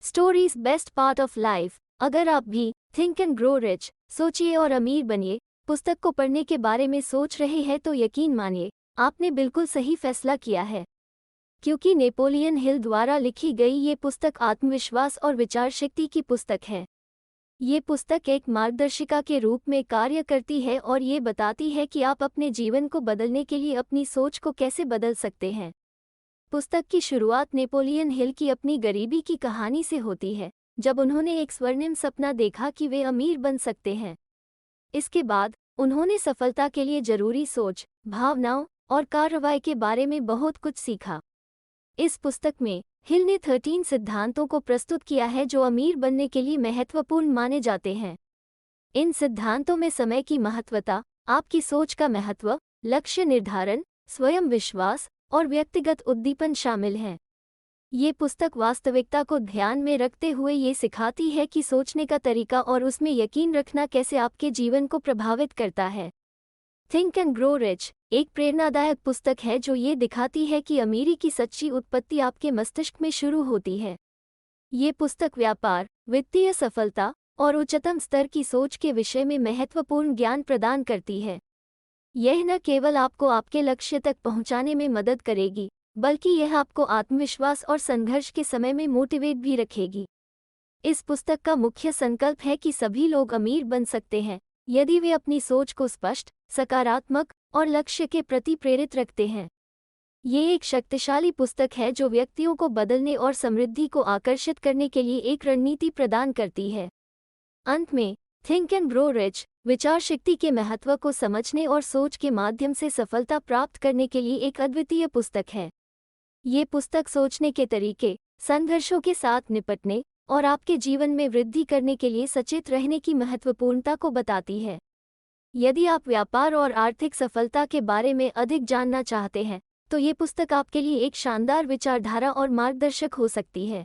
Stories best part of life. अगर आप भी थिंक एंड ग्रो रिच, सोचिए और अमीर बनिए पुस्तक को पढ़ने के बारे में सोच रहे हैं तो यकीन मानिए आपने बिल्कुल सही फैसला किया है, क्योंकि नेपोलियन हिल द्वारा लिखी गई ये पुस्तक आत्मविश्वास और विचार शक्ति की पुस्तक है। ये पुस्तक एक मार्गदर्शिका के रूप में कार्य करती है और ये बताती है कि आप अपने जीवन को बदलने के लिए अपनी सोच को कैसे बदल सकते हैं। पुस्तक की शुरुआत नेपोलियन हिल की अपनी गरीबी की कहानी से होती है, जब उन्होंने एक स्वर्णिम सपना देखा कि वे अमीर बन सकते हैं। इसके बाद उन्होंने सफलता के लिए जरूरी सोच, भावनाओं और कार्रवाई के बारे में बहुत कुछ सीखा। इस पुस्तक में हिल ने 13 सिद्धांतों को प्रस्तुत किया है जो अमीर बनने के लिए महत्वपूर्ण माने जाते हैं। इन सिद्धांतों में समय की महत्वता, आपकी सोच का महत्व, लक्ष्य निर्धारण, स्वयं विश्वास और व्यक्तिगत उद्दीपन शामिल हैं। ये पुस्तक वास्तविकता को ध्यान में रखते हुए ये सिखाती है कि सोचने का तरीका और उसमें यकीन रखना कैसे आपके जीवन को प्रभावित करता है। थिंक एंड ग्रो रिच एक प्रेरणादायक पुस्तक है जो ये दिखाती है कि अमीरी की सच्ची उत्पत्ति आपके मस्तिष्क में शुरू होती है। ये पुस्तक व्यापार, वित्तीय सफलता और उच्चतम स्तर की सोच के विषय में महत्वपूर्ण ज्ञान प्रदान करती है। यह न केवल आपको आपके लक्ष्य तक पहुंचाने में मदद करेगी, बल्कि यह आपको आत्मविश्वास और संघर्ष के समय में मोटिवेट भी रखेगी। इस पुस्तक का मुख्य संकल्प है कि सभी लोग अमीर बन सकते हैं, यदि वे अपनी सोच को स्पष्ट, सकारात्मक और लक्ष्य के प्रति प्रेरित रखते हैं। ये एक शक्तिशाली पुस्तक है जो व्यक्तियों को बदलने और समृद्धि को आकर्षित करने के लिए एक रणनीति प्रदान करती है। अंत में, थिंक एंड ग्रो रिच विचार शक्ति के महत्व को समझने और सोच के माध्यम से सफलता प्राप्त करने के लिए एक अद्वितीय पुस्तक है। ये पुस्तक सोचने के तरीके, संघर्षों के साथ निपटने और आपके जीवन में वृद्धि करने के लिए सचेत रहने की महत्वपूर्णता को बताती है। यदि आप व्यापार और आर्थिक सफलता के बारे में अधिक जानना चाहते हैं, तो ये पुस्तक आपके लिए एक शानदार विचारधारा और मार्गदर्शक हो सकती है।